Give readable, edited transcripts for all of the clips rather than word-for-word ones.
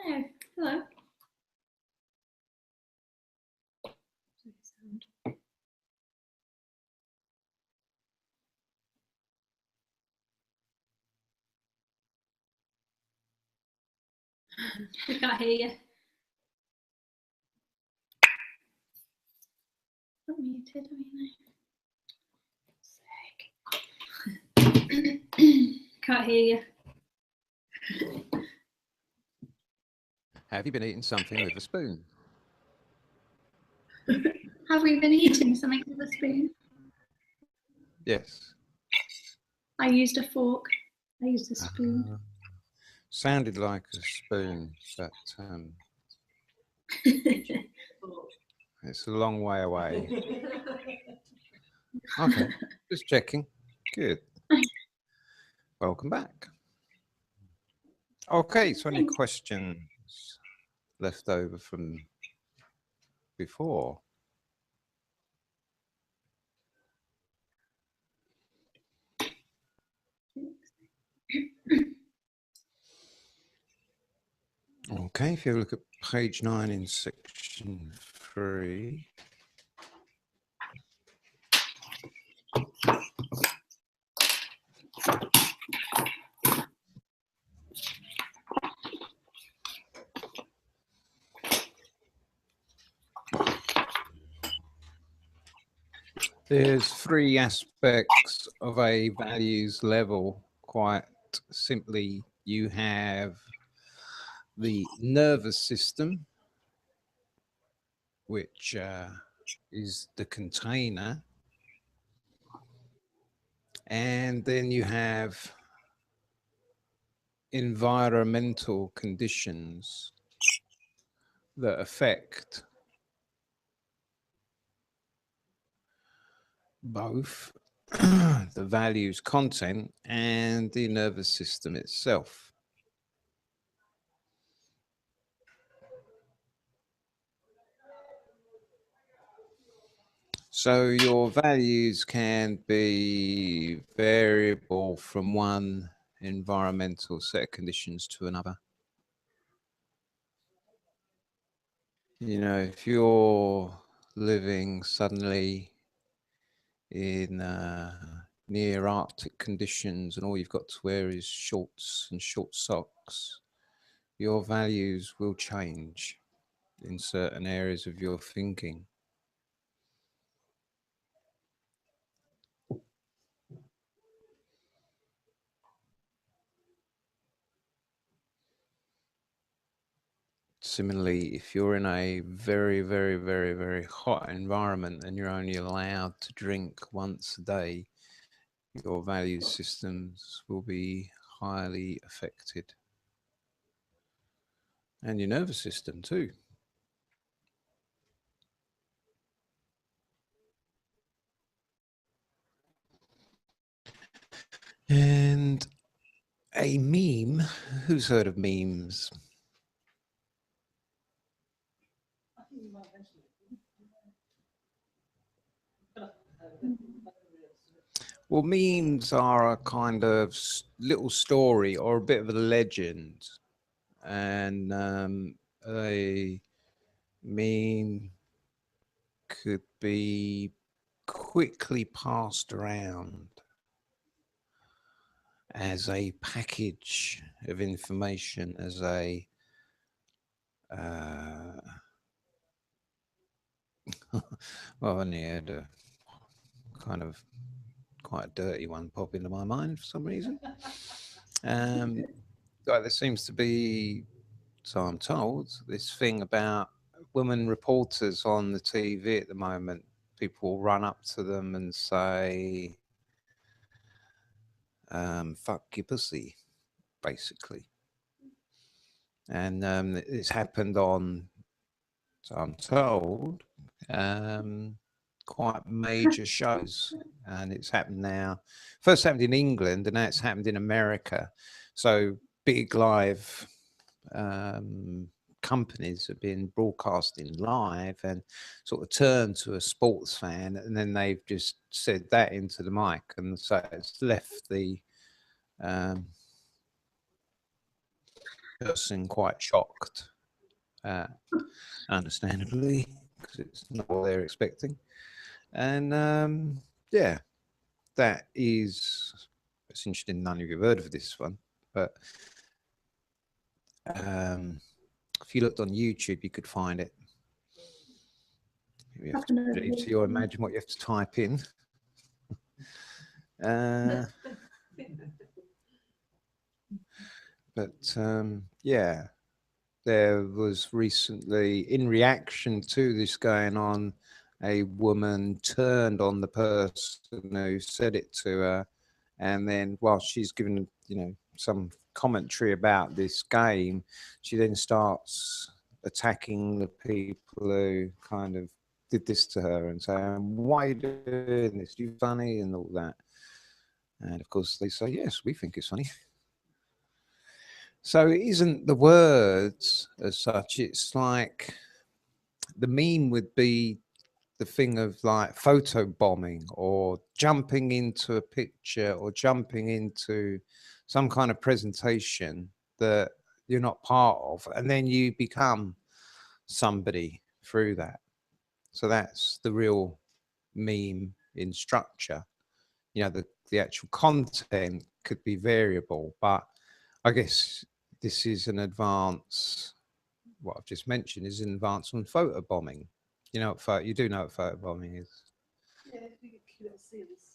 Oh, hello. We can't hear you. Not muted, I mean. Can't hear you. Have you been eating something with a spoon? Have we been eating something with a spoon? Yes. I used a fork. I used a spoon. Sounded like a spoon, but it's a long way away. Okay, just checking. Good. Welcome back. Okay, so any questions left over from before? Okay, if you look at page 9 in section 3. There's 3 aspects of a values level. Quite simply, you have the nervous system, which is the container, and then you have environmental conditions that affect both the values content and the nervous system itself. So your values can be variable from one environmental set of conditions to another. You know, if you're living suddenly in near Arctic conditions and all you've got to wear is shorts and short socks, your values will change in certain areas of your thinking. Similarly, if you're in a very, very, very, very hot environment and you're only allowed to drink once a day, your value systems will be highly affected. And your nervous system too. And a meme, who's heard of memes? Well, memes are a kind of little story or a bit of a legend. And a meme could be quickly passed around as a package of information, as a well, I only had a kind of quite a dirty one pop into my mind for some reason. There seems to be, so I'm told, this thing about women reporters on the TV at the moment. People run up to them and say, fuck your pussy, basically. And it's happened on, so I'm told, quite major shows. And it's happened now. First happened in England, and now it's happened in America. So big live companies have been broadcasting live and sort of turned to a sports fan, and then they've just said that into the mic, and so it's left the person quite shocked, understandably, because it's not what they're expecting. And yeah, that is, it's interesting. None of you have heard of this one, but if you looked on YouTube, you could find it. You have to leave to your imagine what you have to type in. But yeah, there was recently, in reaction to this going on, a woman turned on the person who said it to her, and then while she's given, you know, some commentary about this game, she then starts attacking the people who kind of did this to her and saying, "Why are you doing this? You funny?" and all that. And of course, they say, "Yes, we think it's funny." So it isn't the words as such. It's like the meme would be the thing of like photo bombing or jumping into a picture or jumping into some kind of presentation that you're not part of, and then you become somebody through that. So that's the real meme in structure. You know, the actual content could be variable, but I guess this is an advance. What I've just mentioned is an advance on photo bombing. You know, you do know what photo bombing is. Yeah, if you get cute little seals.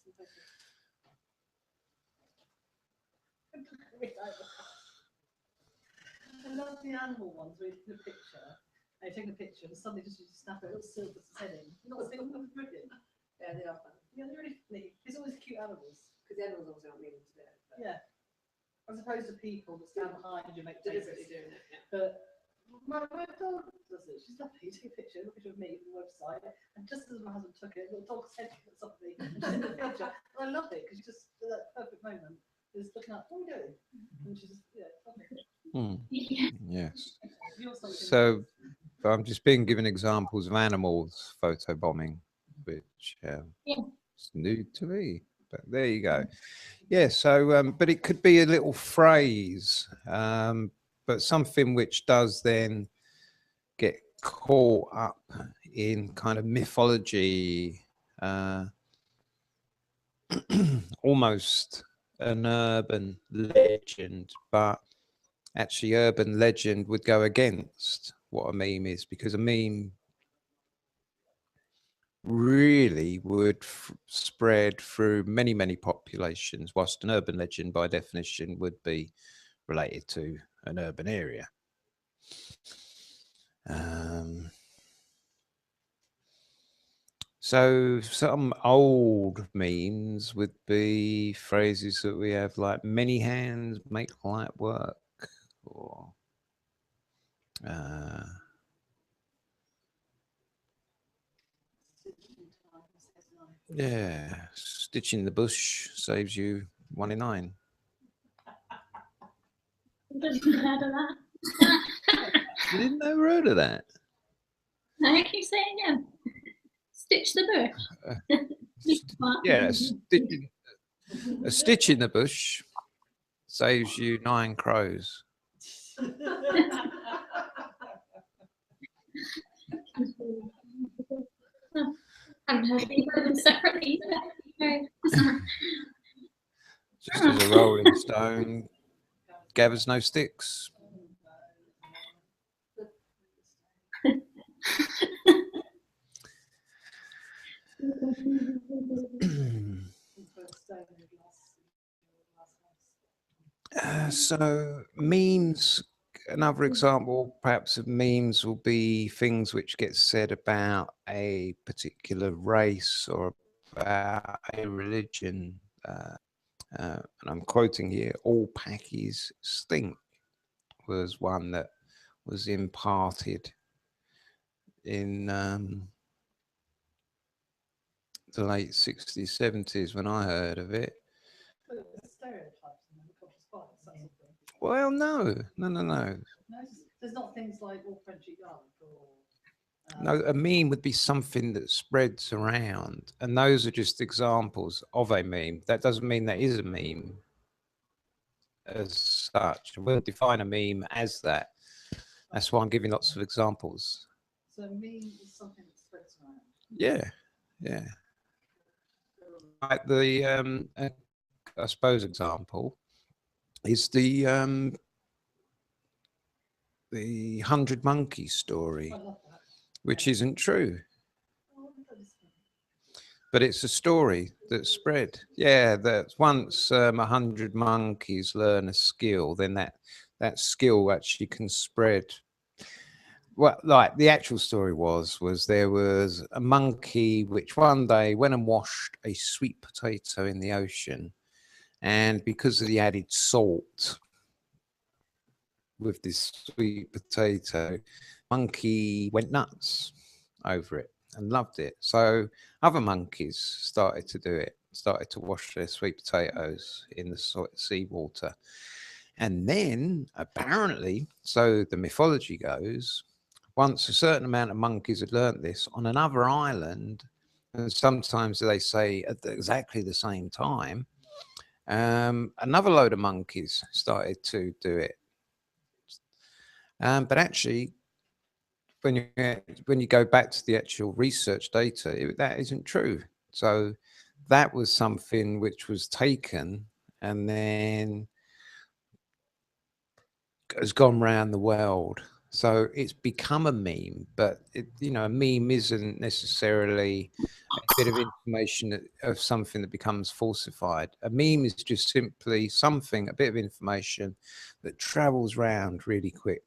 I love the animal ones where you take a picture, and you're taking a picture, and suddenly just you snap a little seal puts its head in. You're not saying, oh, brilliant. Yeah, they are fun. Yeah, they're really funny. It's always cute animals. Because the animals obviously aren't meaning to do it. Yeah. As opposed to people that stand behind you make deliberately doing it. Yeah. But my dog does it. She's lovely. You take a picture of me from the website, and just as my husband took it, a little dog's head at something, and she's in the picture. And I love it because just that perfect moment is looking up, what are we doing? And she's just, yeah, lovely. Yes. So I'm just being given examples of animals photo bombing, which is new to me. But there you go. Yeah. So, but it could be a little phrase, but something which does then get caught up in kind of mythology, almost an urban legend, but actually urban legend would go against what a meme is, because a meme really would spread through many, many populations, whilst an urban legend by definition would be related to an urban area. So some old memes would be phrases that we have like many hands make light work, or yeah, stitch in the bush saves you 1 in 9. I didn't heard of that. You didn't ever heard of that? No, I keep saying yeah. Stitch the bush. Yeah, a stitch in the bush saves you 9 crows. I haven't heard either of them separately. Just as a rolling stone gathers no sticks. So memes, another example perhaps of memes will be things which get said about a particular race or about a religion. And I'm quoting here, all packies stink was one that was imparted in the late 60s, 70s when I heard of it. Well, no. There's not things like all French eat garlic or... No, a meme would be something that spreads around, and those are just examples of a meme. That doesn't mean that is a meme. as such. We'll define a meme as that. That's why I'm giving lots of examples. So a meme is something that spreads around. Yeah, yeah. Like the I suppose example is the 100 Monkeys story, I love that. which isn't true, Oh, that is funny. but it's a story that spread. Yeah, that once 100 monkeys learn a skill, then that skill actually can spread. Well, like the actual story was there was a monkey which one day went and washed a sweet potato in the ocean, and because of the added salt with this sweet potato, monkey went nuts over it and loved it. So other monkeys started to do it, started to wash their sweet potatoes in the seawater. And then apparently, so the mythology goes, once a certain amount of monkeys had learnt this on another island, and sometimes they say at exactly the same time, another load of monkeys started to do it. But actually, when you go back to the actual research data, that isn't true. So that was something which was taken and then has gone around the world. So it's become a meme, but a meme isn't necessarily a bit of information of something that becomes falsified. A meme is just simply something, a bit of information that travels around really quick.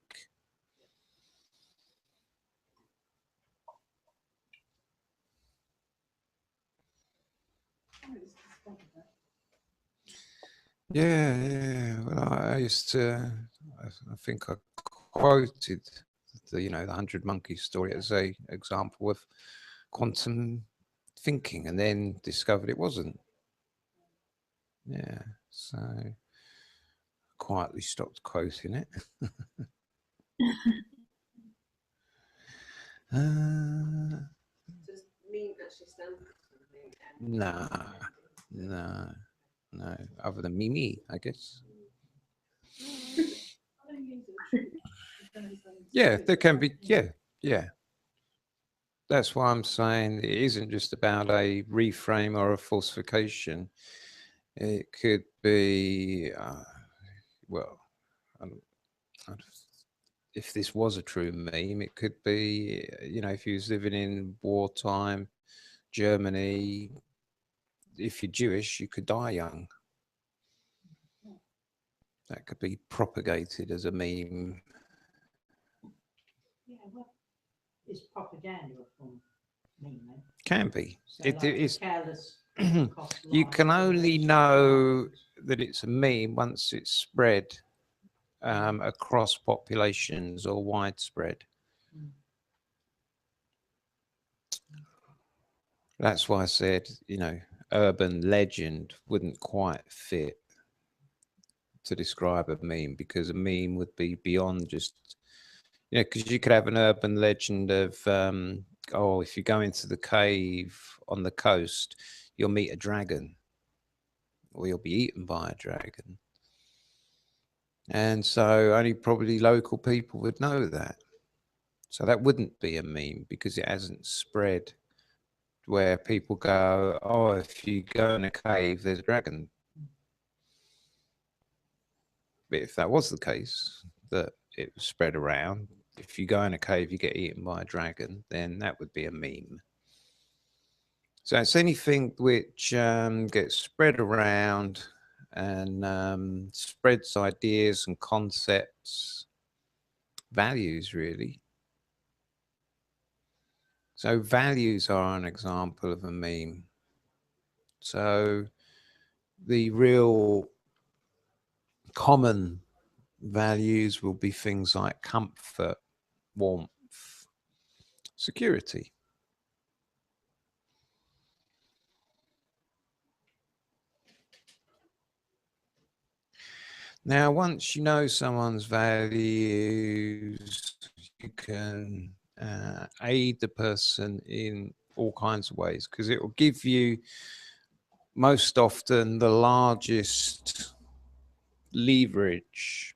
Oh, it's funny, that. Yeah. Well, I used to, I think I quoted the 100 Monkeys story as a example of quantum thinking, and then discovered it wasn't. Yeah, so quietly stopped quoting it. Does meme actually stand for something? No, other than Mimi, I guess. I don't use it. It's gonna be something Yeah, stupid, there but can not- be, yeah. That's why I'm saying it isn't just about a reframe or a falsification. It could be, well, I don't- if this was a true meme, it could be, if you was living in wartime Germany, if you're Jewish, you could die young. That could be propagated as a meme. Yeah, well, it's propaganda from me, man. Can be. So It like is. careless cost You lives can and only those know things. that it's a meme once it's spread across populations or widespread. Mm. That's why I said, urban legend wouldn't quite fit to describe a meme, because a meme would be beyond just, because you could have an urban legend of, if you go into the cave on the coast, you'll meet a dragon, or you'll be eaten by a dragon. And so only probably local people would know that. So that wouldn't be a meme because it hasn't spread where people go, oh, if you go in a cave, there's a dragon. But if that was the case, that it was spread around, if you go in a cave, you get eaten by a dragon, then that would be a meme. So it's anything which gets spread around and spreads ideas and concepts, values, really. So values are an example of a meme. So the real common values will be things like comfort, warmth, security. Now, once you know someone's values, you can aid the person in all kinds of ways, because it will give you most often the largest leverage.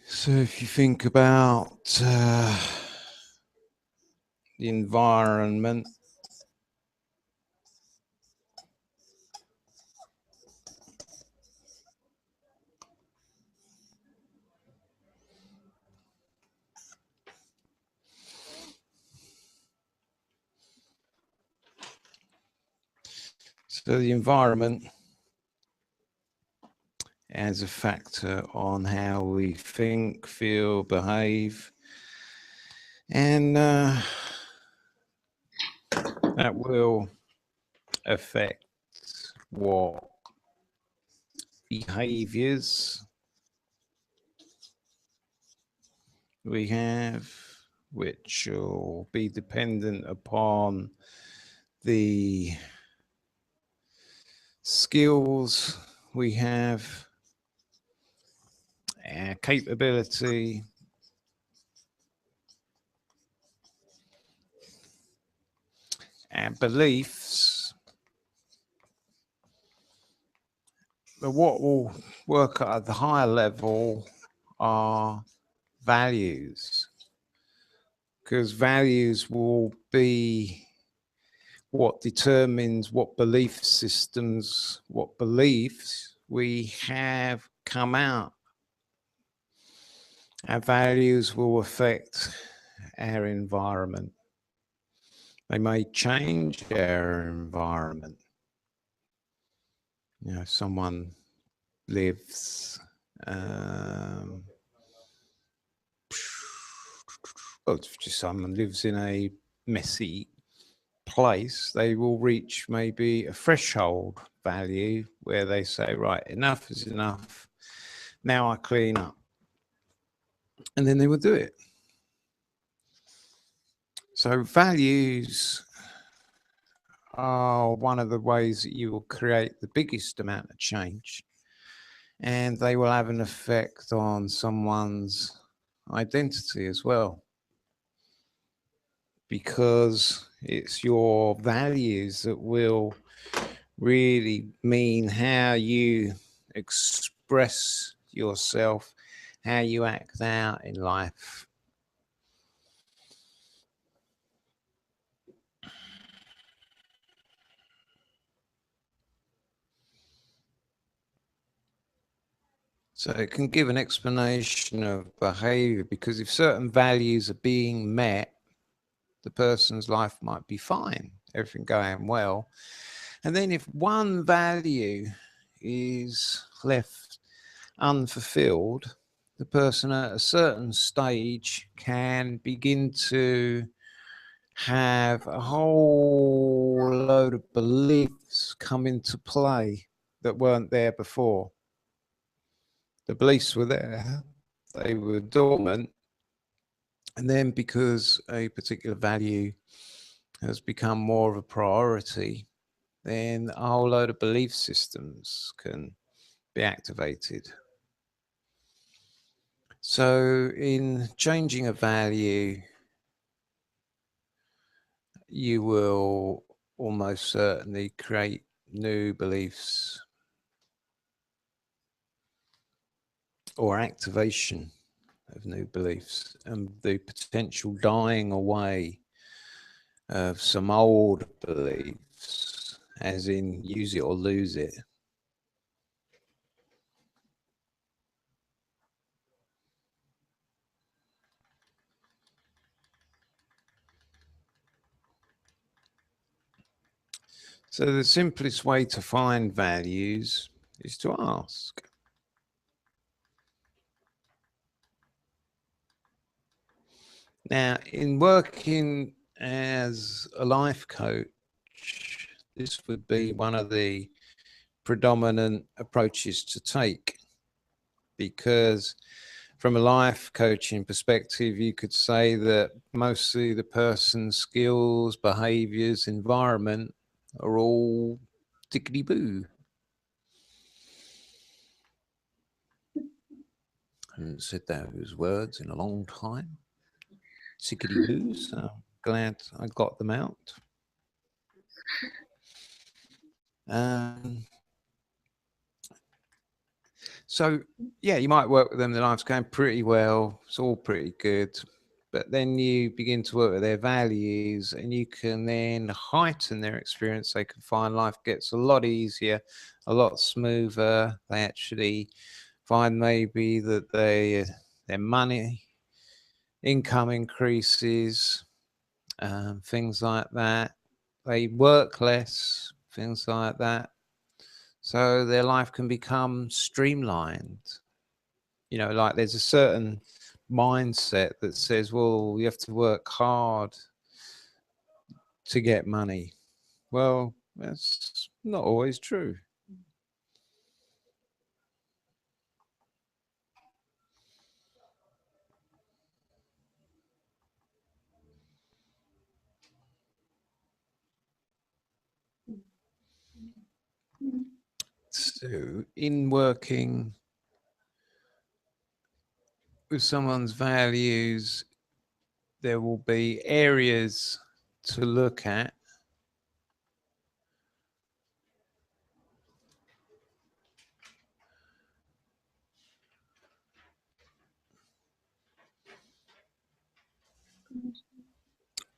So if you think about the environment, so the environment as a factor on how we think, feel, behave, and that will affect what behaviors we have, which will be dependent upon the skills we have, our capability, our beliefs. But what will work at the higher level are values, because values will be what determines what belief systems, what beliefs we have come out. Our values will affect our environment. They may change our environment. You know, someone lives, well, if just someone lives in a messy place, they will reach maybe a threshold value where they say, right, enough is enough. Now I clean up. And then they will do it. So values are one of the ways that you will create the biggest amount of change. And they will have an effect on someone's identity as well. Because it's your values that will really mean how you express yourself, how you act out in life. So it can give an explanation of behavior, because if certain values are being met, the person's life might be fine, everything going well. And then if one value is left unfulfilled, the person at a certain stage can begin to have a whole load of beliefs come into play that weren't there before. The beliefs were there, they were dormant, and then because a particular value has become more of a priority, then a whole load of belief systems can be activated. So in changing a value, you will almost certainly create new beliefs or activation of new beliefs, and the potential dying away of some old beliefs, as in use it or lose it. So the simplest way to find values is to ask. Now, in working as a life coach, this would be one of the predominant approaches to take, because from a life coaching perspective, you could say that mostly the person's skills, behaviors, environment are all tickety-boo. I haven't said those words in a long time. Tickety-boo, so glad I got them out. So, yeah, you might work with them, their life's going pretty well, it's all pretty good, but then you begin to work with their values and you can then heighten their experience. They can find life gets a lot easier, a lot smoother. They actually find maybe that their money, income increases, things like that. They work less, things like that. So their life can become streamlined. You know, like there's a certain mindset that says, well, you have to work hard to get money. Well, that's not always true. So in working with someone's values, there will be areas to look at.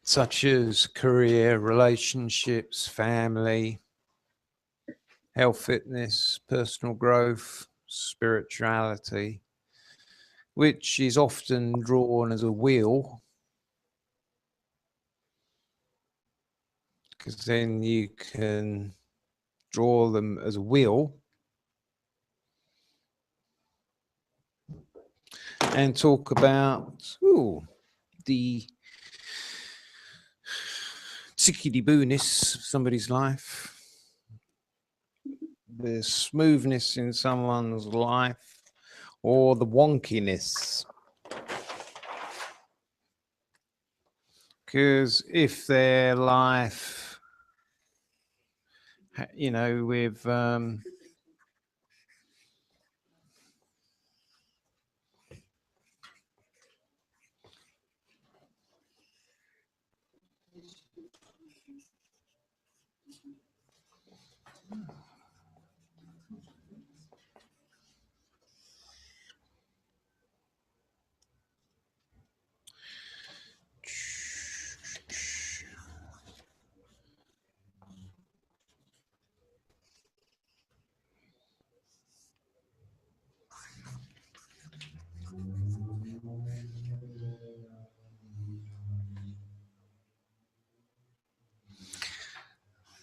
Such as career, relationships, family, health, fitness, personal growth, spirituality, which is often drawn as a wheel, because then you can draw them as a wheel and talk about the tickety-booness of somebody's life, the smoothness in someone's life, or the wonkiness. Because if their life, you know, with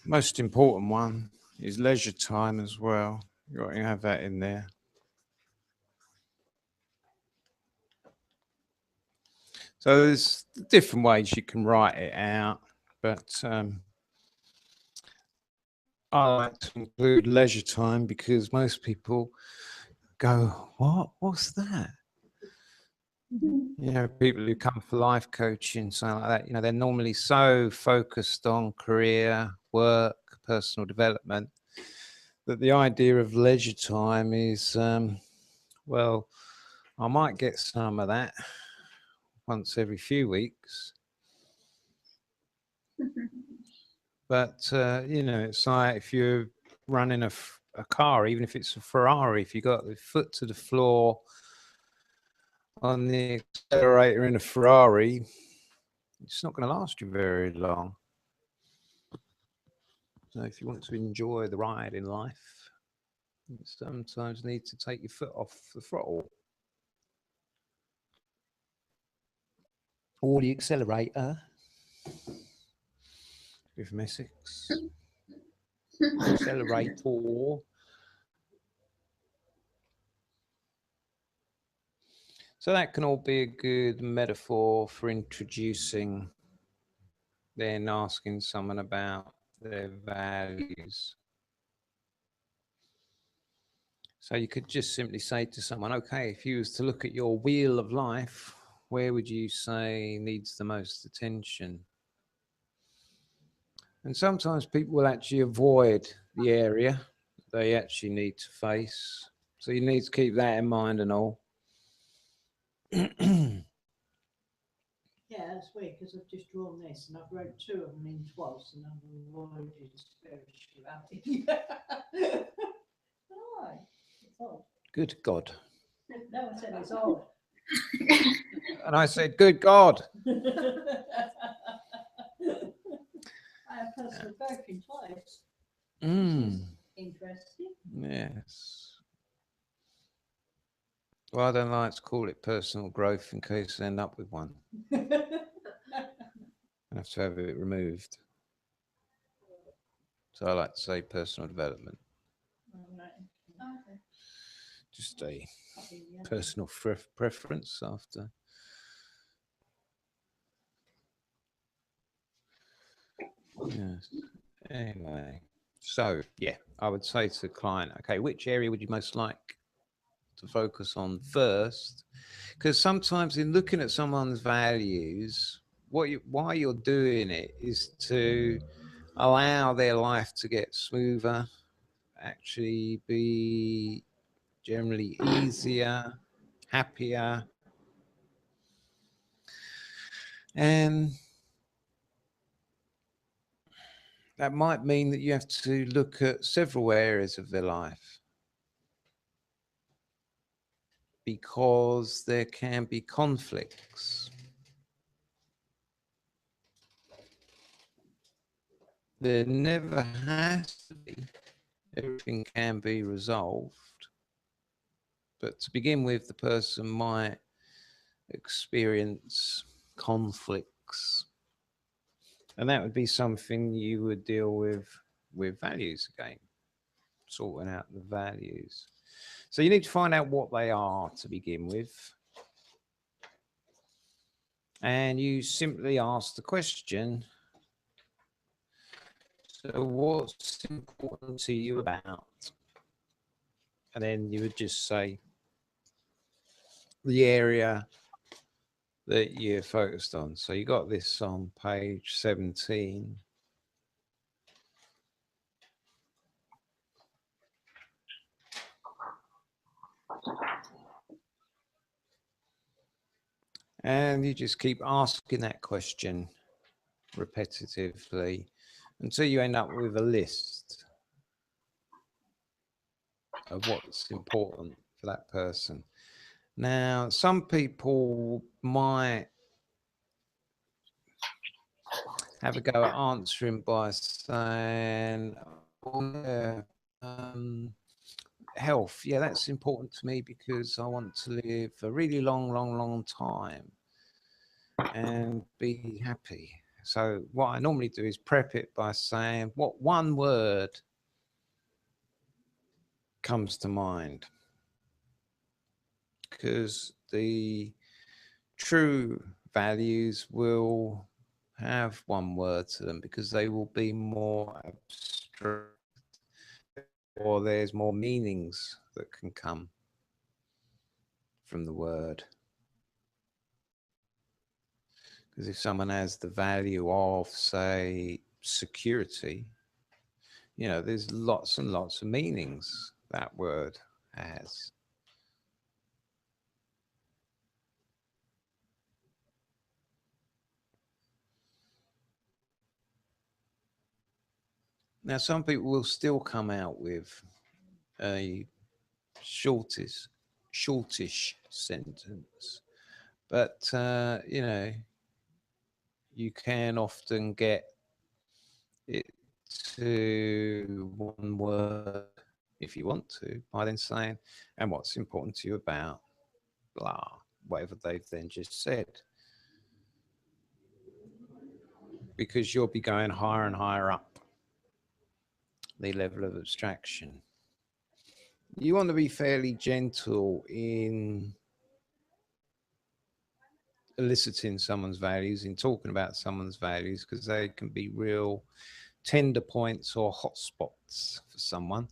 most important one is leisure time as well. You got to have that in there. So there's different ways you can write it out, but I like to include leisure time because most people go, "What? What's that?" You know, people who come for life coaching, something like that, you know, they're normally so focused on career, work, personal development, that the idea of leisure time is, well, I might get some of that once every few weeks. But, you know, it's like if you're running a car, even if it's a Ferrari, if you got the foot to the floor on the accelerator in a Ferrari, it's not going to last you very long. So if you want to enjoy the ride in life, you sometimes need to take your foot off the throttle or the accelerator with Essex. Accelerator. So that can all be a good metaphor for introducing, then asking someone about their values. So you could just simply say to someone, okay, if you was to look at your wheel of life, where would you say needs the most attention? And sometimes people will actually avoid the area they actually need to face. So you need to keep that in mind and all. Yeah, that's weird because I've just drawn this and I've wrote 2 of them in twice and I've avoided spirituality. Why? It's odd. Good God. No, I said it's odd. And I said, good God. I have personal growth in twice. Interesting. Yes. Well, I don't like to call it personal growth in case I end up with one. I have to have it removed. So I like to say personal development. Okay. Just a personal preference after. Yes. Anyway, so yeah, I would say to the client, okay, which area would you most like to focus on first? Because sometimes in looking at someone's values, why you're doing it is to allow their life to get smoother, actually be generally easier, happier. And that might mean that you have to look at several areas of their life, because there can be conflicts. There never has to be. Everything can be resolved. But to begin with, the person might experience conflicts. And that would be something you would deal with values again, sorting out the values. So you need to find out what they are to begin with. And you simply ask the question, so what's important to you about? And then you would just say the area that you're focused on. So you got this on page 17. And you just keep asking that question repetitively until you end up with a list of what's important for that person. Now, some people might have a go at answering by saying, oh, yeah, health, yeah, that's important to me because I want to live a really long time and be happy. So what I normally do is prep it by saying, what one word comes to mind? Because the true values will have one word to them, because they will be more abstract, or there's more meanings that can come from the word. Because if someone has the value of, say, security, you know, there's lots and lots of meanings that word has. Now, some people will still come out with a shortish sentence, but you know, you can often get it to one word if you want to, by then saying, and what's important to you about blah, whatever they've then just said, because you'll be going higher and higher up the level of abstraction. You want to be fairly gentle in eliciting someone's values, in talking about someone's values, because they can be real tender points or hot spots for someone.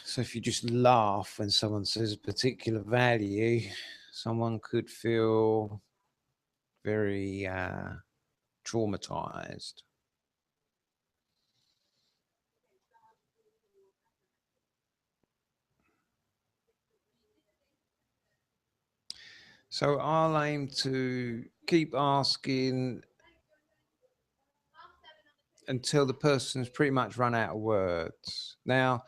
So if you just laugh when someone says a particular value, someone could feel very traumatized. So I'll aim to keep asking until the person's pretty much run out of words. Now,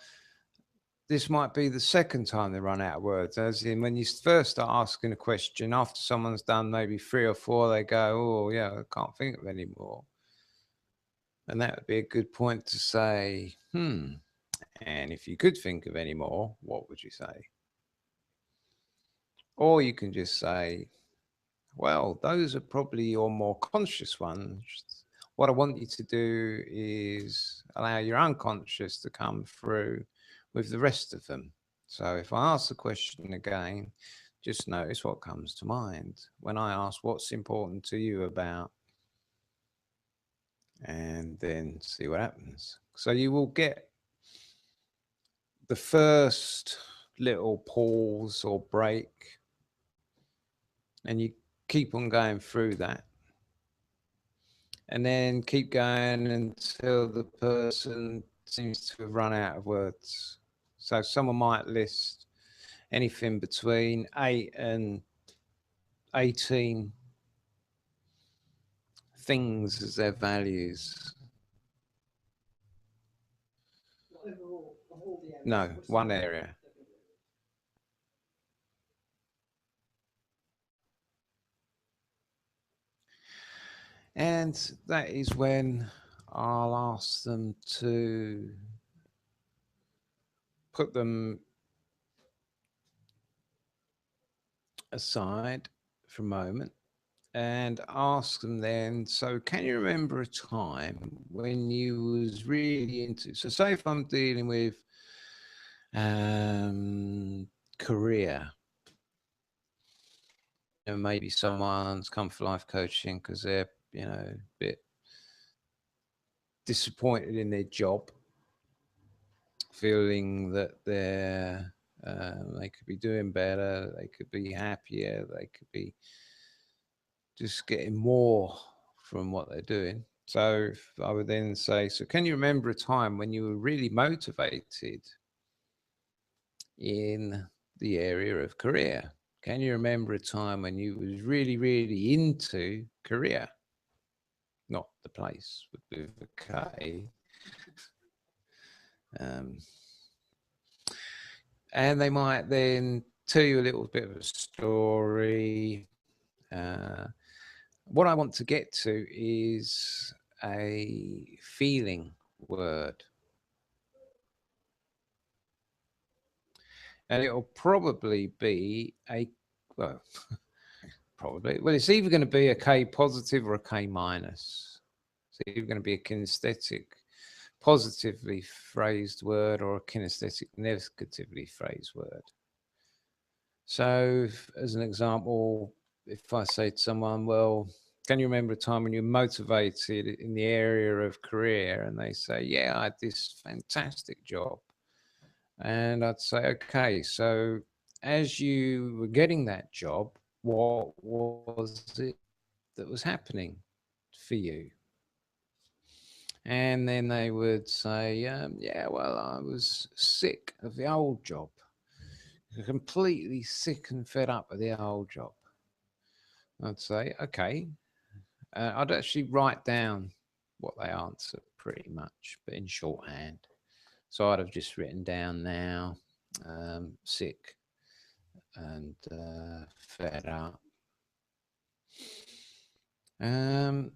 this might be the second time they run out of words, as in when you first start asking a question, after someone's done maybe 3 or 4, they go, oh yeah, I can't think of any more. And that would be a good point to say, and if you could think of any more, what would you say? Or you can just say, well, those are probably your more conscious ones. What I want you to do is allow your unconscious to come through with the rest of them. So if I ask the question again, just notice what comes to mind. When I ask what's important to you about, and then see what happens. So you will get the first little pause or break, and you keep on going through that. And then keep going until the person seems to have run out of words. So someone might list anything between 8 and 18 things as their values. Overall, of all the areas. No, one area. And that is when I'll ask them to put them aside for a moment and ask them then, so can you remember a time when you was really into, so say if I'm dealing with career, maybe someone's come for life coaching because they're, a bit disappointed in their job, feeling that they could be doing better, they could be happier, they could be just getting more from what they're doing. So I would then say, so can you remember a time when you were really motivated in the area of career? Can you remember a time when you was really, really into career? Not the place with a K. And they might then tell you a little bit of a story. What I want to get to is a feeling word. And it'll probably be it's either going to be a K positive or a K minus. It's either going to be a kinesthetic positively phrased word or a kinesthetic negatively phrased word. So as an example, if I say to someone, well, can you remember a time when you're motivated in the area of career? And they say, yeah, I had this fantastic job. And I'd say, okay, so as you were getting that job, what was it that was happening for you? And then they would say, yeah, well, I was sick of the old job, completely sick and fed up with the old job. I'd say, okay. I'd actually write down what they answer pretty much, but in shorthand. So I'd have just written down now, sick and fed up. And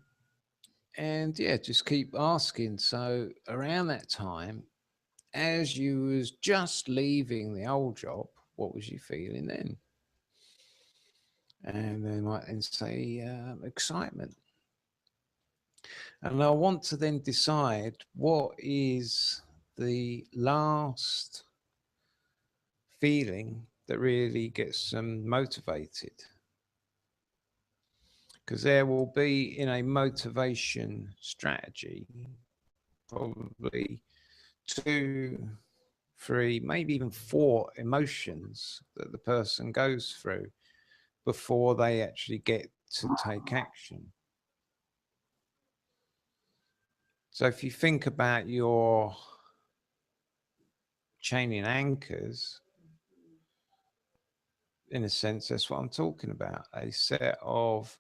yeah, just keep asking. So around that time, as you was just leaving the old job, what was you feeling then? And they might then say excitement. And I want to then decide what is the last feeling that really gets them motivated. Because there will be, in a motivation strategy, probably 2, 3, maybe even 4 emotions that the person goes through before they actually get to take action. So if you think about your chaining anchors, in a sense, that's what I'm talking about. A set of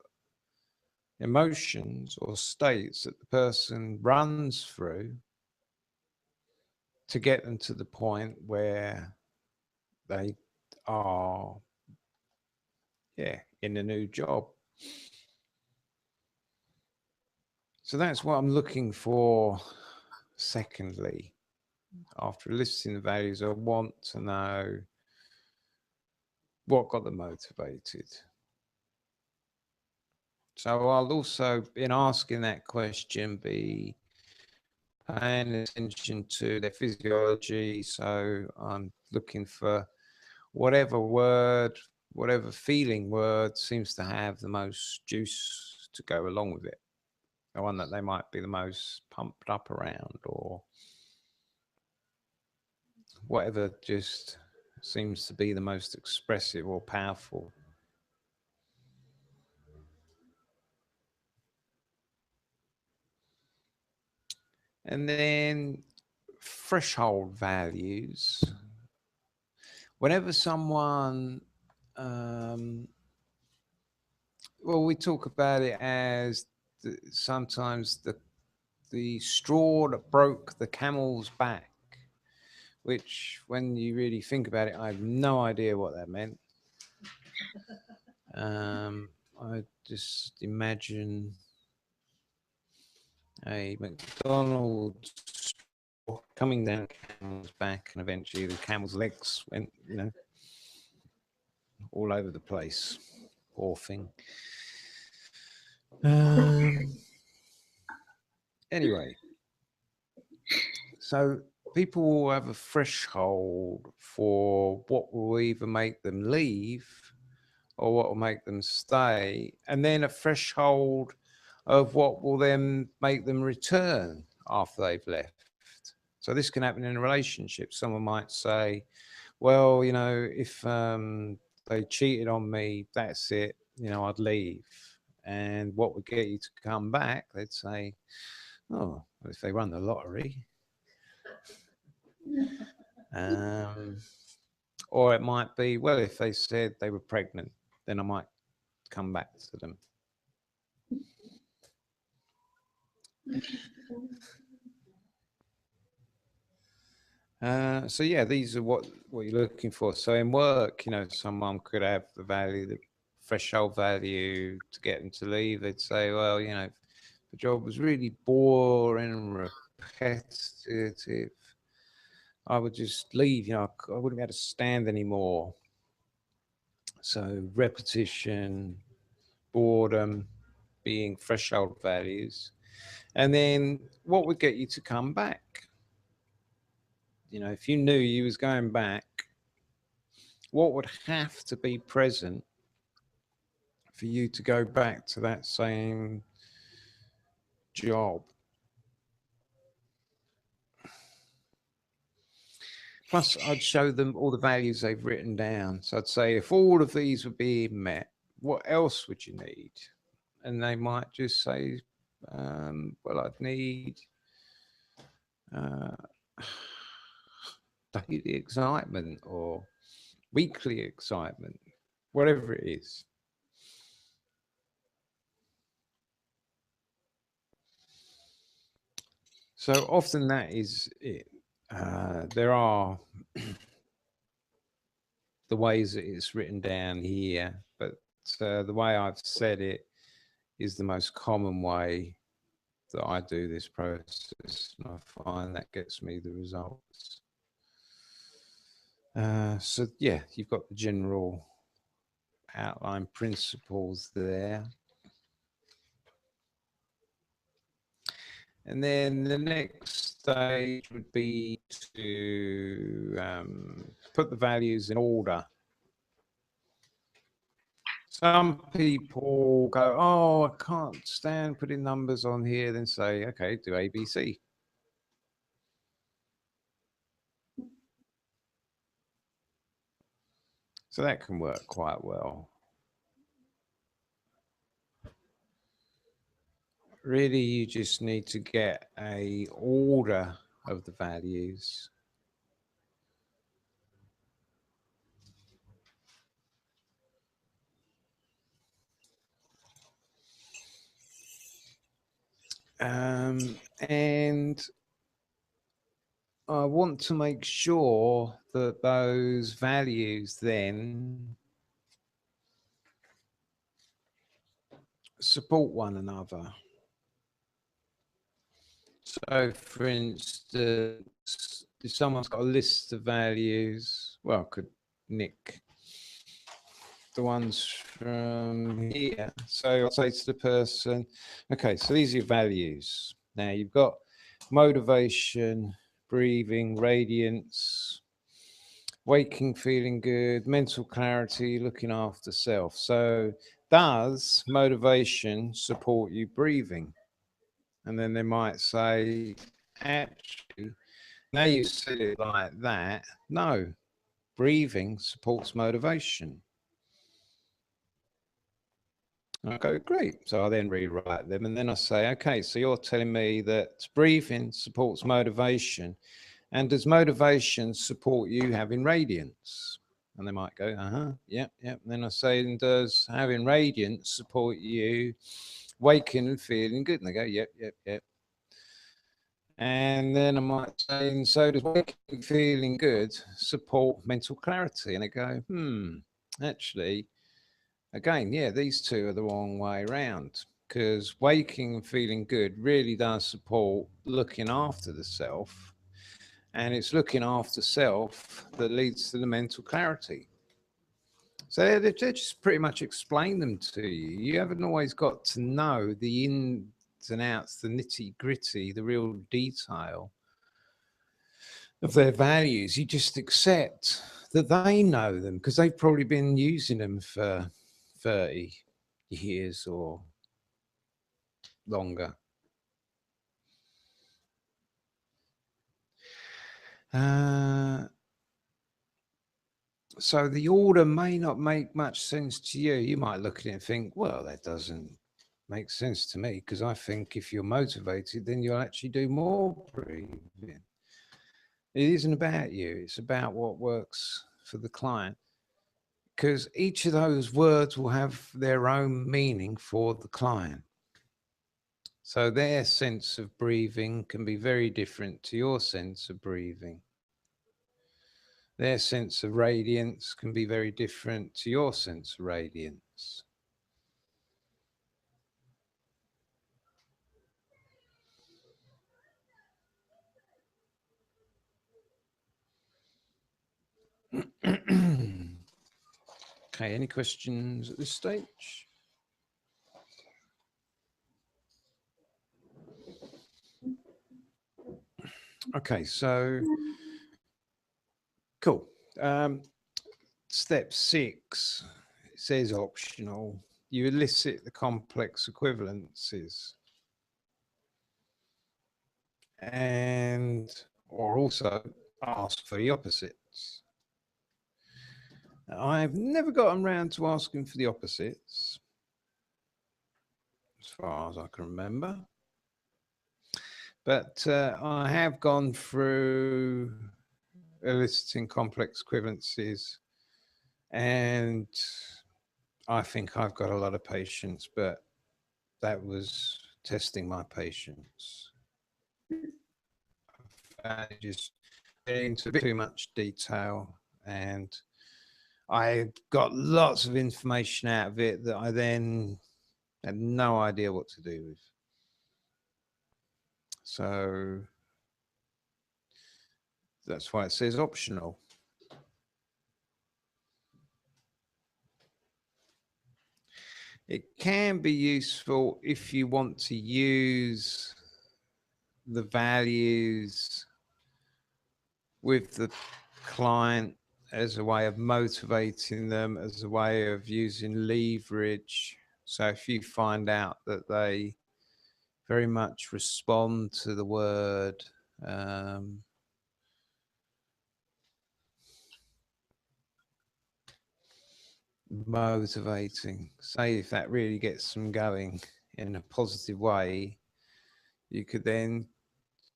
emotions or states that the person runs through to get them to the point where they are, in a new job. So that's what I'm looking for. Secondly, after listing the values, I want to know what got them motivated. So I'll also, in asking that question, be paying attention to their physiology. So I'm looking for whatever word, whatever feeling word seems to have the most juice to go along with it. The one that they might be the most pumped up around, or whatever just seems to be the most expressive or powerful. And then threshold values. Whenever someone, well, we talk about it as sometimes the straw that broke the camel's back, which when you really think about it, I have no idea what that meant. I just imagine a McDonald's straw coming down the camel's back, and eventually the camel's legs went, all over the place. Poor thing. Anyway, so people will have a threshold for what will either make them leave or what will make them stay, and then a threshold of what will then make them return after they've left. So this can happen in a relationship. Someone might say, well, if they cheated on me, that's it, I'd leave. And what would get you to come back? They'd say, oh, well, if they won the lottery. Or it might be, well, if they said they were pregnant, then I might come back to them. So yeah, these are what you're looking for. So in work, someone could have the value, the threshold value to get them to leave. They'd say, well, the job was really boring and repetitive, I would just leave. I wouldn't be able to stand anymore. So repetition, boredom being threshold values. And then what would get you to come back? If you knew you was going back, what would have to be present for you to go back to that same job? Plus, I'd show them all the values they've written down. So I'd say, if all of these were being met, what else would you need? And they might just say, well, I'd need daily excitement or weekly excitement, whatever it is. So often that is it. There are the ways that it's written down here, but the way I've said it is the most common way that I do this process, and I find that gets me the results. So yeah, you've got the general outline principles there. And then the next stage would be to put the values in order. Some people go, oh, I can't stand putting numbers on here, then say, okay, do ABC. So that can work quite well. Really, you just need to get a order of the values. And I want to make sure that those values then support one another. So, for instance, if someone's got a list of values, well, I could nick the ones from here. So I'll say to the person, okay, so these are your values. Now you've got motivation, breathing, radiance, waking, feeling good, mental clarity, looking after self. So does motivation support you breathing? And then they might say, actually, now you said it like that, no, breathing supports motivation. I go, great. So I then rewrite them and then I say, okay, so you're telling me that breathing supports motivation. And does motivation support you having radiance? And they might go, yep. And then I say, and does having radiance support you waking and feeling good? And they go, yep. And then I might say, and so does waking and feeling good support mental clarity? And they go, actually, again, yeah, these two are the wrong way around, because waking and feeling good really does support looking after the self, and it's looking after self that leads to the mental clarity. So they just pretty much explain them to you. You haven't always got to know the ins and outs, the nitty gritty, the real detail of their values. You just accept that they know them because they've probably been using them for 30 years or longer. So the order may not make much sense to you. You might look at it and think, well, that doesn't make sense to me, because I think if you're motivated, then you'll actually do more breathing. It isn't about you. It's about what works for the client, because each of those words will have their own meaning for the client. So their sense of breathing can be very different to your sense of breathing. Their sense of radiance can be very different to your sense of radiance. Okay, any questions at this stage? Okay, so cool. Step 6, it says optional. You elicit the complex equivalences. And, or also ask for the opposites. I've never gotten around to asking for the opposites, as far as I can remember. But I have gone through eliciting complex equivalencies, and I think I've got a lot of patience, but that was testing my patience. I just into a bit too much detail, and I got lots of information out of it that I then had no idea what to do with. So that's why it says optional. It can be useful if you want to use the values with the client as a way of motivating them, as a way of using leverage. So if you find out that they very much respond to the word motivating, say if that really gets them going in a positive way, you could then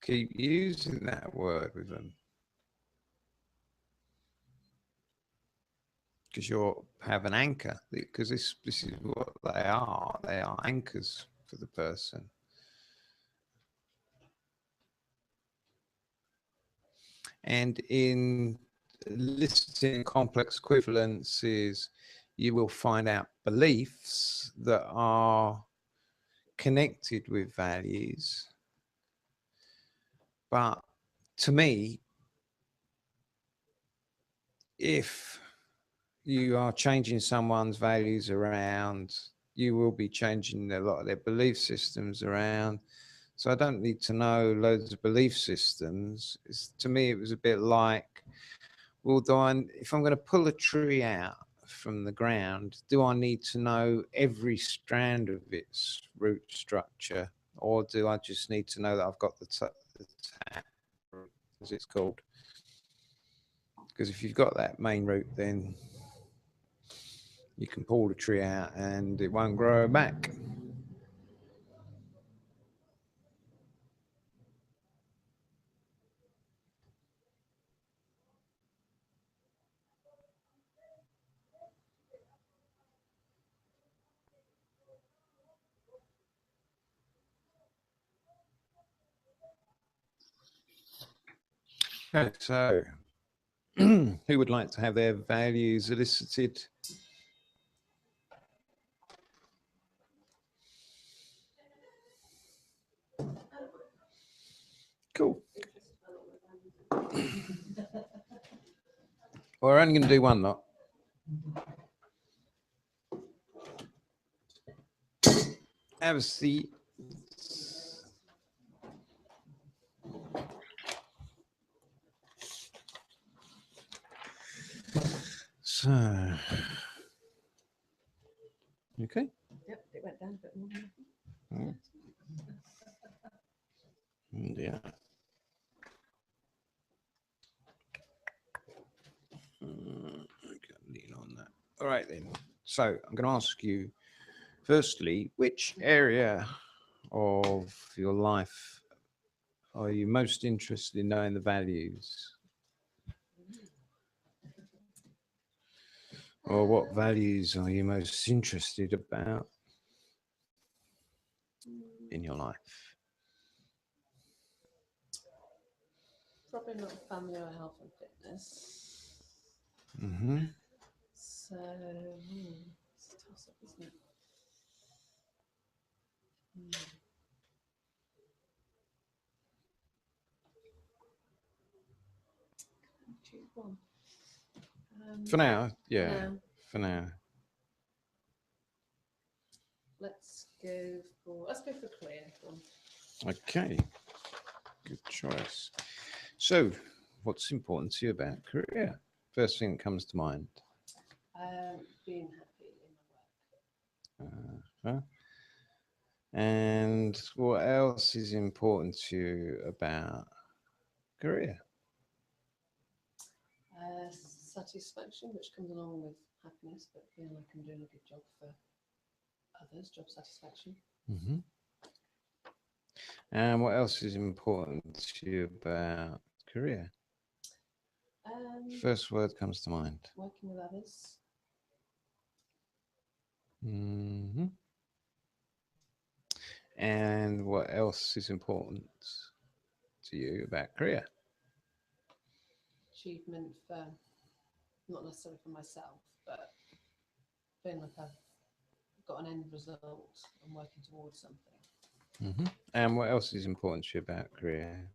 keep using that word with them. Because you'll have an anchor, because this is what they are anchors for the person. And in listing complex equivalences, you will find out beliefs that are connected with values. But to me, if you are changing someone's values around, you will be changing a lot of their belief systems around. So I don't need to know loads of belief systems. To me, it was a bit like, well, if I'm going to pull a tree out from the ground, do I need to know every strand of its root structure? Or do I just need to know that I've got the tap, as it's called? Because if you've got that main root, then you can pull the tree out and it won't grow back. Okay, so who would like to have their values elicited? Cool. Well, we're only going to do one lot. Have a seat. So, okay. Yep, it went down a bit more. Yeah. I can lean on that. All right then. So I'm going to ask you, firstly, which area of your life are you most interested in knowing the values? Or what values are you most interested about in your life? Probably not family or health and fitness. Mm-hmm. So, it's a toss up, isn't it? Choose one. For now, yeah. now. For now. Let's go for career one. Okay. Good choice. So, what's important to you about career? First thing that comes to mind. Being happy in my work. And what else is important to you about career? Satisfaction, which comes along with happiness, but feeling like I'm doing a good job for others, job satisfaction. Mm-hmm. And what else is important to you about career? First word comes to mind. Working with others. Mm-hmm. And what else is important to you about career? Achievement for, not necessarily for myself, but feeling like I've got an end result and working towards something. Mm-hmm. And what else is important to you about career?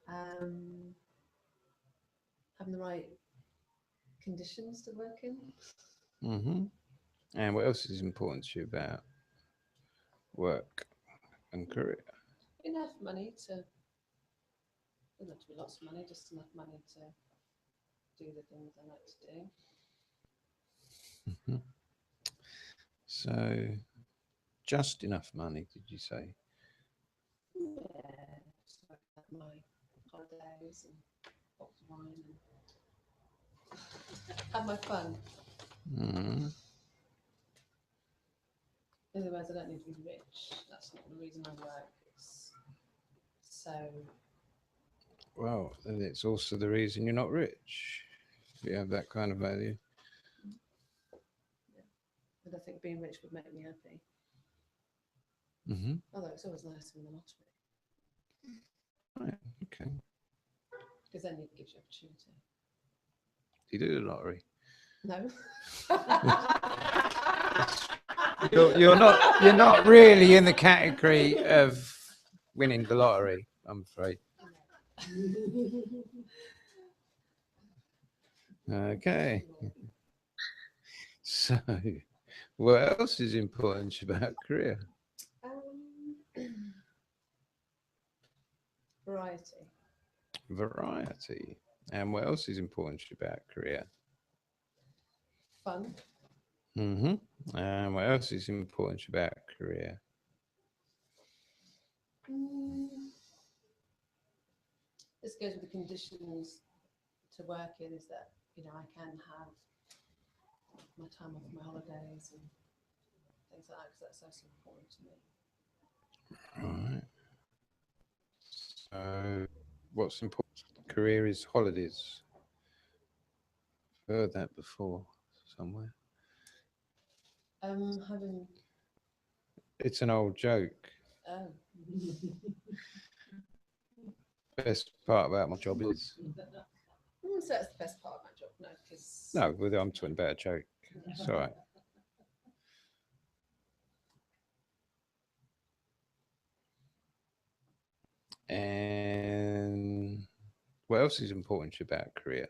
Having the right conditions to work in. Mm-hmm. And what else is important to you about work and career? Enough money to, doesn't have to be lots of money, just enough money to do the things I like to do. Mhm. So, just enough money, did you say? Yeah, just like my holidays and box of wine and have my fun. Mm. In other words, I don't need to be rich. That's not the reason I work. It's so Well, then it's also the reason you're not rich. If you have that kind of value. I don't think being rich would make me happy. Mm-hmm. Although it's always nice to win the lottery Right. Okay. because then it gives you opportunity. Do you do the lottery? No. You're not really in the category of winning the lottery, I'm afraid. Okay. So, what else is important about career? Variety. Variety. And what else is important about career? Fun. Mm-hmm. And what else is important about career? This goes with the conditions to work in, is that, you know, I can have my time off, my holidays and things like that, because that's also important to me. All right. So, what's important? Career is holidays. Heard that before somewhere. Having It's an old joke. Best part about my job is I wouldn't say that's the best part of my job, no, because no. Well, I'm talking about a joke. It's all right. And what else is important to you about career?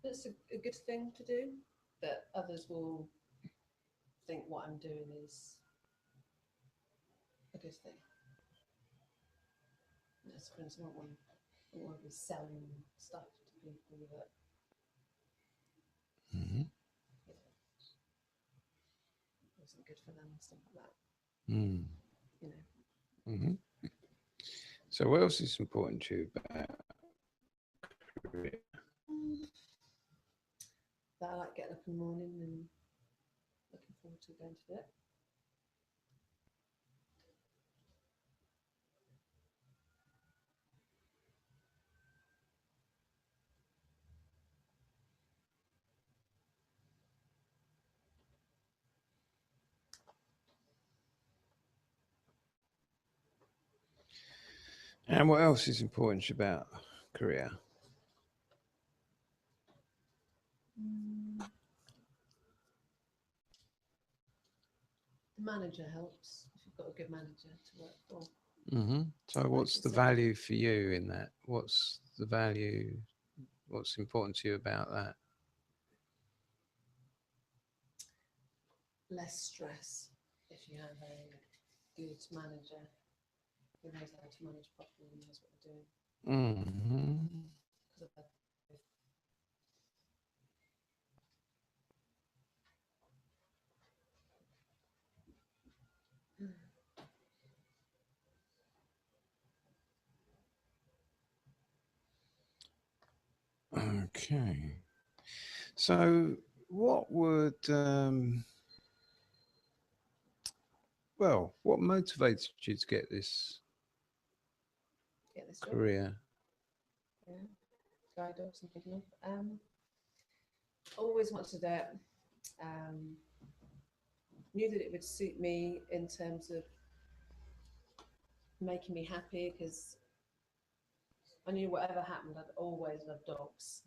it's a good thing to do, that others will think what I'm doing is a good thing. Yes, for instance, I don't want to be selling stuff to people that Mm-hmm. isn't good for them and stuff like that. Mm. You know. Mm-hmm. So, what else is important to you about career? That I like getting up in the morning and looking forward to going to it. And what else is important to you about career? The manager helps if you've got a good manager to work for. Mm-hmm. So, what's the value for you in that? What's the value? What's important to you about that? Less stress if you have a good manager who knows how to manage properly and knows what they're doing. Mm-hmm. Because of Okay. So, what would what motivated you to get this get this job. career? Yeah. Guide dogs and thinking of. Always wanted it. Knew that it would suit me in terms of making me happy, because I knew whatever happened, I'd always love dogs.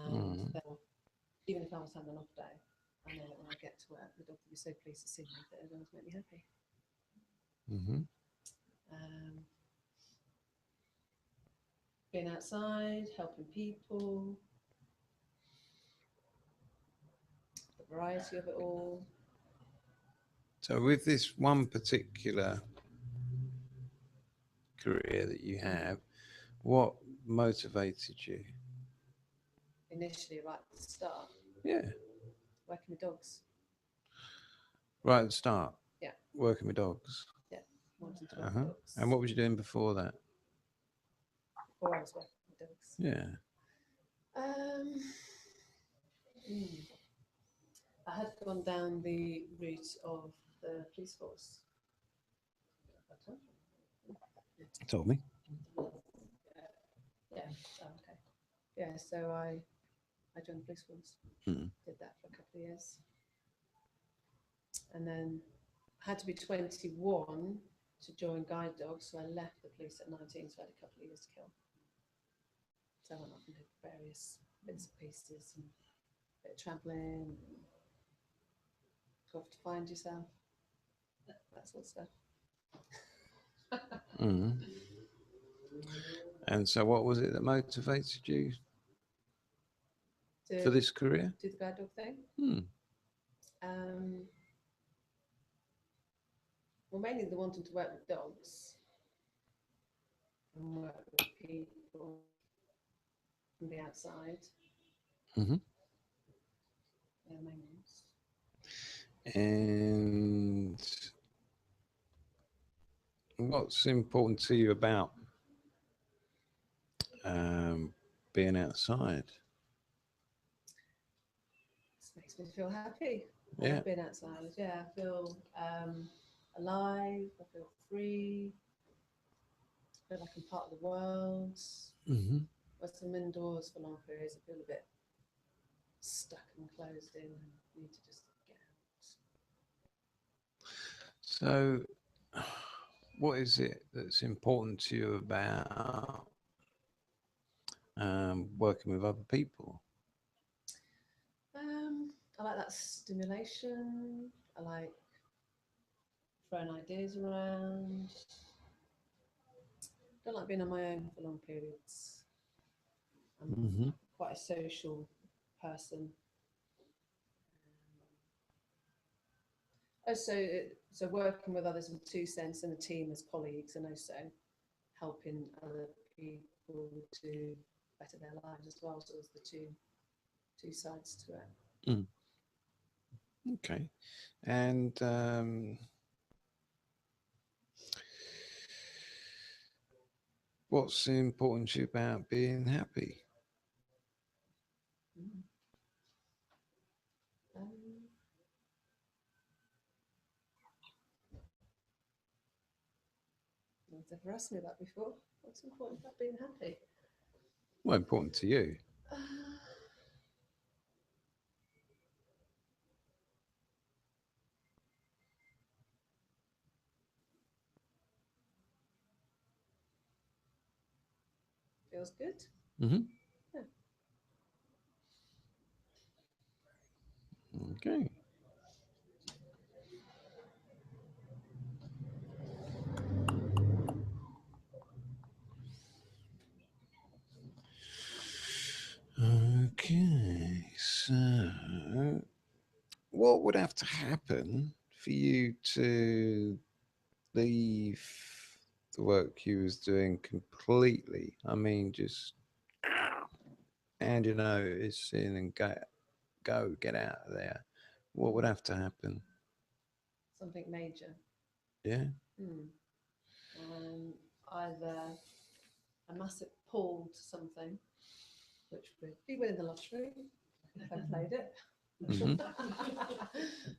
And even if I was having an off day, I know that when I get to work, the dog will be so pleased to see me that it'll always make me happy. Mm-hmm. Being outside, helping people. variety of it all. So with this one particular career that you have, what motivated you? Initially, right at the start, Yeah, working with dogs, right at the start. Yeah. Working with dogs. wanting to work Uh-huh. with dogs. And what was you doing before that? Before I was working with dogs. Yeah. I had gone down the route of the police force. Told me. Yeah. Oh, okay. Yeah. So I joined the police force. Mm. Did that for a couple of years, and then had to be 21 to join guide dogs. So I left the police at 19. So I had a couple of years to kill. So I went off and did various bits and pieces and a bit of travelling. Go off to find yourself. That sort of stuff. Mm. And so what was it that motivated you for To this career? do the guide dog thing. Hmm. Well, mainly the wanting to work with dogs and work with people and be outside. Mm-hmm. They're the main ones. And what's important to you about being outside? This makes me feel happy. I Yeah. love being outside. Yeah, I feel alive. I feel free. I feel like I'm part of the world. Mm-hmm. Once I'm indoors for long periods, I feel a bit stuck and closed in and need to just get out. So what is it that's important to you about working with other people? I like that stimulation. I like throwing ideas around. I don't like being on my own for long periods. I'm Mm-hmm. quite a social person. So working with others in two sense and a team as colleagues, and also helping other people to better their lives as well. So there's the two sides to it. Mm. Okay. And what's important to you about being happy? No one's ever asked me that before. What's important about being happy? Well, important to you. Feels good. Mm-hmm. Yeah. Okay. Okay, so what would have to happen for you to leave the work you was doing completely? I mean, just hand your notice in and get out of there. What would have to happen? Something major. Yeah. Either a massive pull to something, which would be winning the lottery if I played it. Mhm.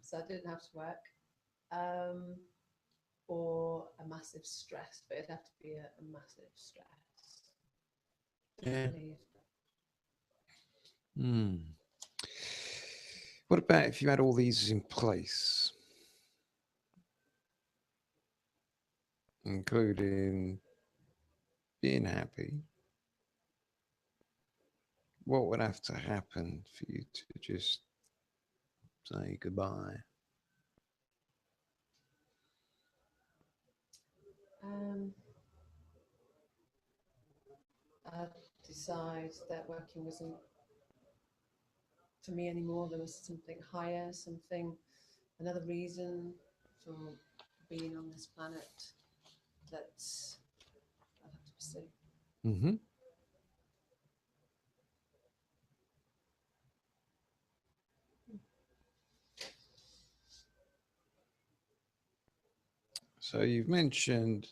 So I didn't have to work. Or a massive stress, but it'd have to be a massive stress. Yeah. Leave. Hmm. What about if you had all these in place, including being happy? What would have to happen for you to just say goodbye? I'd decide that working wasn't for me anymore. There was something higher, another reason for being on this planet that I'd have to pursue. Mm-hmm. So you've mentioned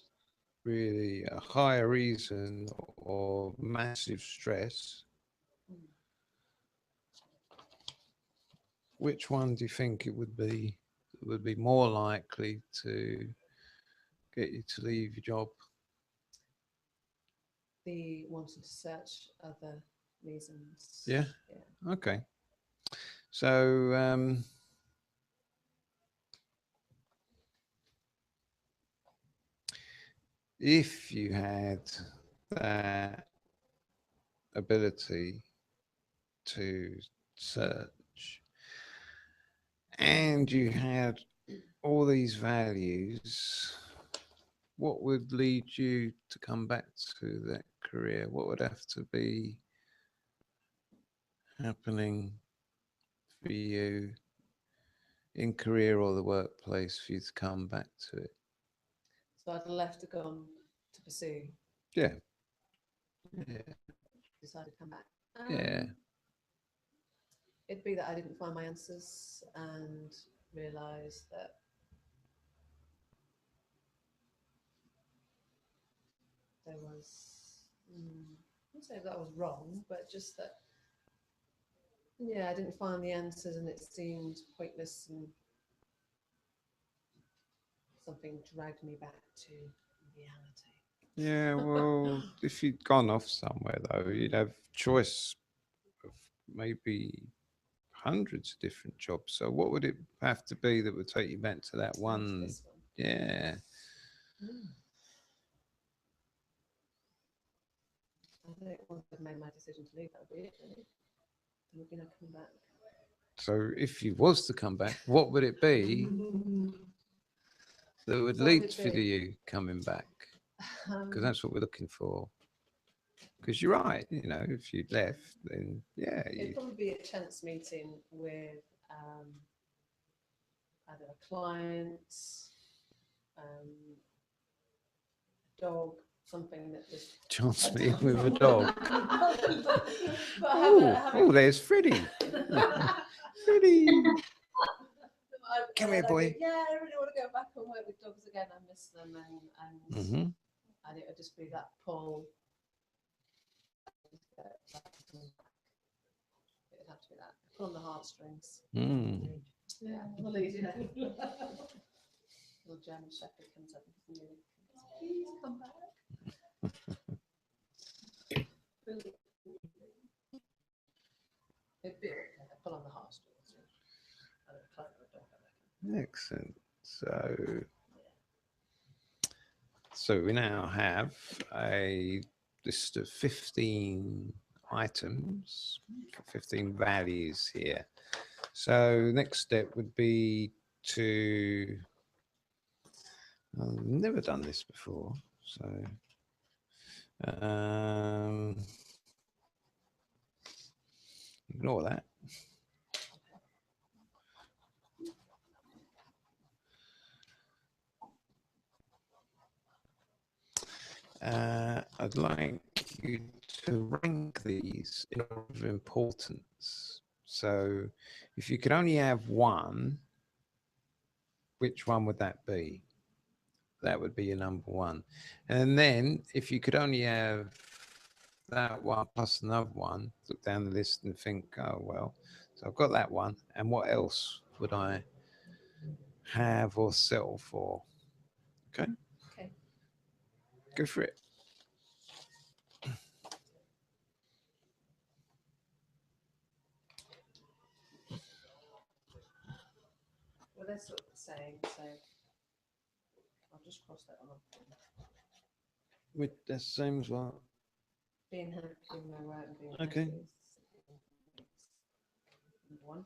really a higher reason or massive stress. Which one do you think it would be more likely to get you to leave your job? The wanting to search other reasons. Yeah. Yeah. Okay. So if you had that ability to search and you had all these values, what would lead you to come back to that career? What would have to be happening for you in career or the workplace for you to come back to it? So I'd left to go on to pursue. Yeah. Yeah. Decided to come back. Yeah. It'd be that I didn't find my answers and realised that there was, I wouldn't say that was wrong, but just that, yeah, I didn't find the answers and it seemed pointless and something dragged me back to reality. Yeah, well, if you'd gone off somewhere though, you'd have choice of maybe hundreds of different jobs. So what would it have to be that would take you back to that one? This one. Yeah. I think once I've made my decision to leave, that would be it, really. Then we're going to come back. So if you was to come back, what would it be that would What lead would to it be? you coming back? Because that's what we're looking for. Because you're right, you know, if you'd left, then yeah. It'd probably be a chance meeting with either a client, a dog, something that just Chance meeting with a dog. But Oh, there's Freddie. Freddie. Come here, boy. Yeah, I really want to go back and work with dogs again. I miss them, and Mm-hmm. and it would just be that pull. It would have to be that pull on the heartstrings. Mm. Yeah, well, yeah. Little German Shepherd comes up and says, "Please come back." It'd be a pull on the heartstrings. Excellent. So we now have a list of 15 items, 15 values here. So next step would be to, I've never done this before, so ignore that. I'd like you to rank these in order of importance. So if you could only have one, which one would that be? That would be your number one. And then if you could only have that one plus another one, look down the list and think, oh, well, so I've got that one. And what else would I have or settle for? Okay. Okay. Go for it. Well, they're sort of the same, so I'll just cross that one off. With the same as well. Being happy in my work and being Okay. happy is number one.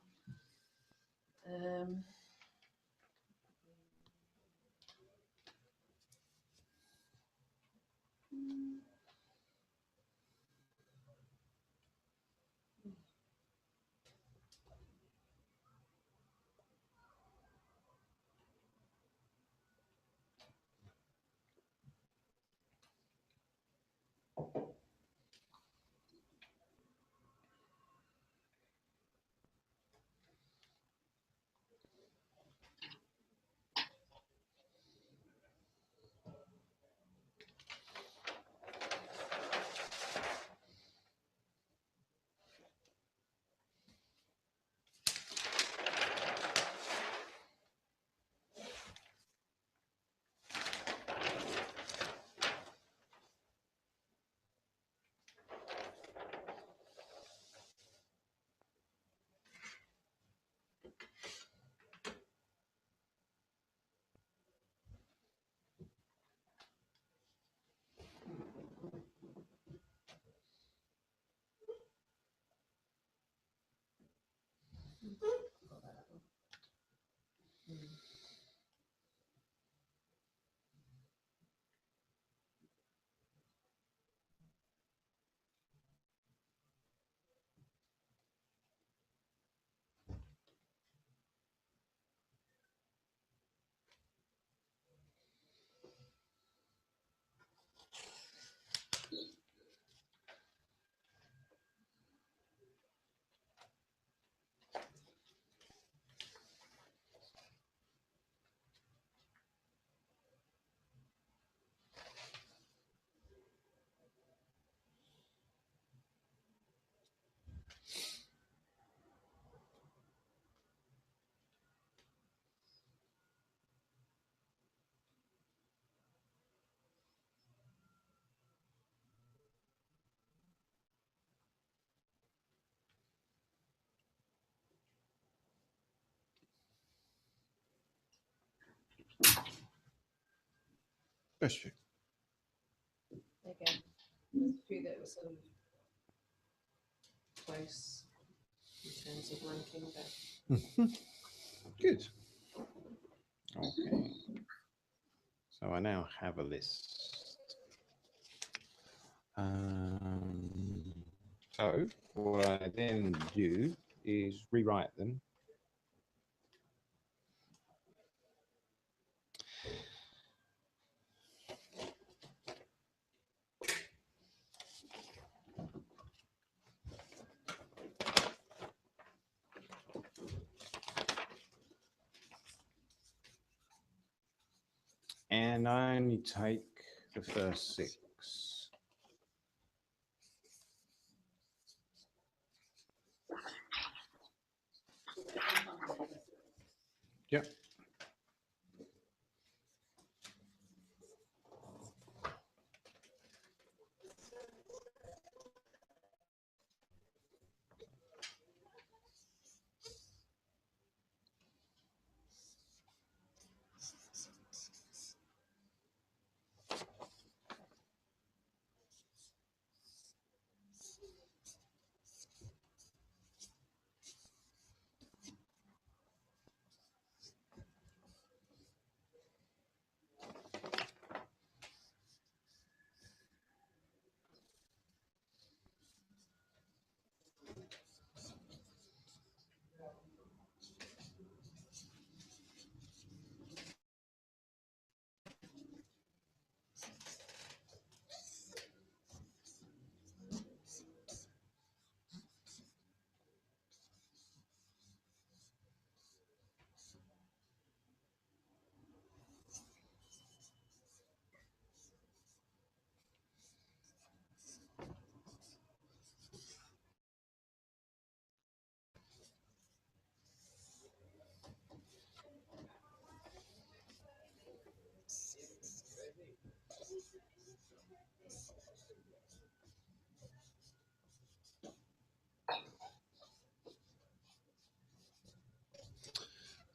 Bless you. Again, there's a few that were sort of close in terms of ranking, but Good. Okay. So I now have a list. So what I then do is rewrite them. And I only take the first 6. Yep.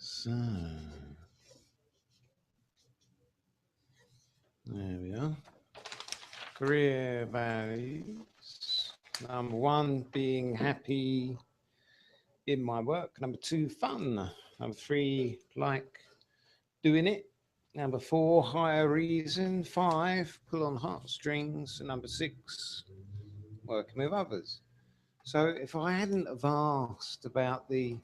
So there we are. Career values. Number 1, being happy in my work. Number 2, fun. Number 3, like doing it. Number 4, higher reason. 5, pull on heartstrings. And number 6, working with others. So if I hadn't have asked about the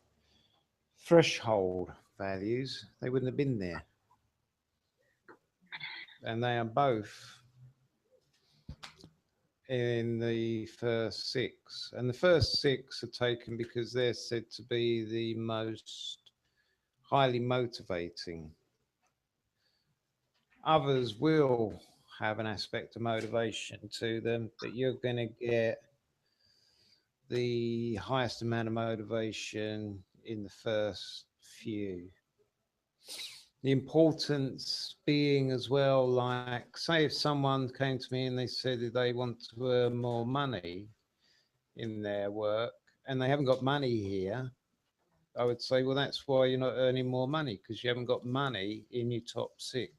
threshold values, they wouldn't have been there. And they are both in the first 6. And the first 6 are taken because they're said to be the most highly motivating. Others will have an aspect of motivation to them, but you're going to get the highest amount of motivation in the first few. The importance being as well, like, say if someone came to me and they said that they want to earn more money in their work and they haven't got money here, I would say, well, that's why you're not earning more money, because you haven't got money in your top 6.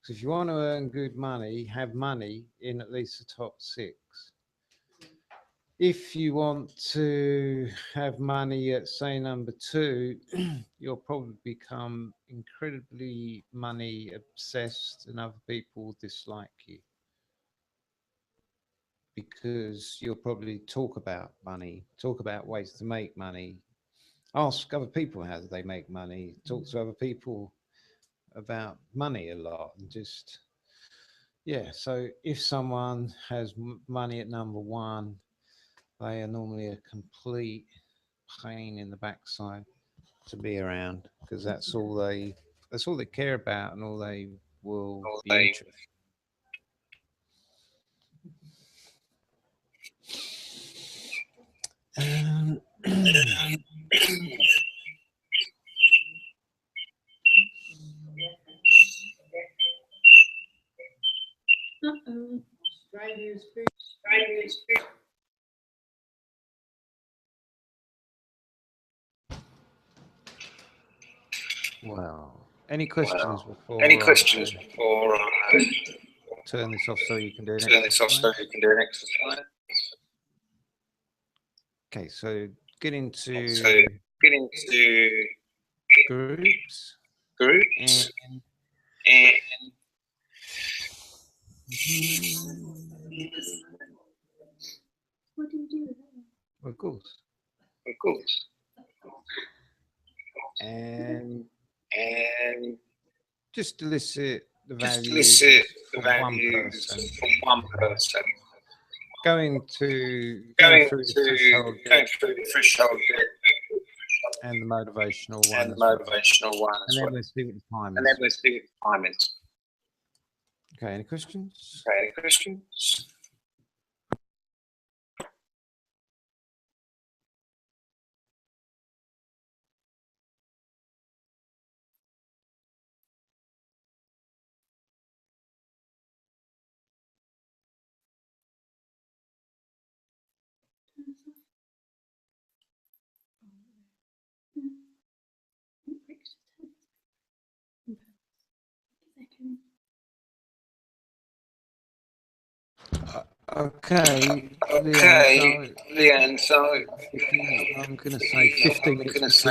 So if you want to earn good money, have money in at least the top 6. If you want to have money at, say, number 2, you'll probably become incredibly money obsessed and other people will dislike you, because you'll probably talk about money, talk about ways to make money, ask other people how they make money, talk to other people about money a lot, and just, yeah. So if someone has money at number 1, they are normally a complete pain in the backside to be around, because that's all they care about and all they will be interested. Uh-oh. Australia's Well, Any questions before? Turn this off so you can do an exercise. Okay, so get into groups and What do you do with that? of course. And just elicit the values from one person. Going through the threshold and the motivational one. And then we'll see what the time is. Okay, any questions? Okay, Leanne, so I'm going to say 15 minutes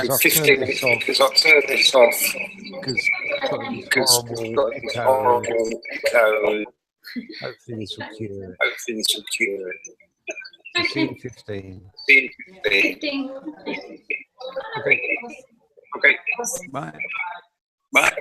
because I've turned this off because it's got this horrible echo. Hopefully this will cure it. See you in 15. 15. Okay. Bye.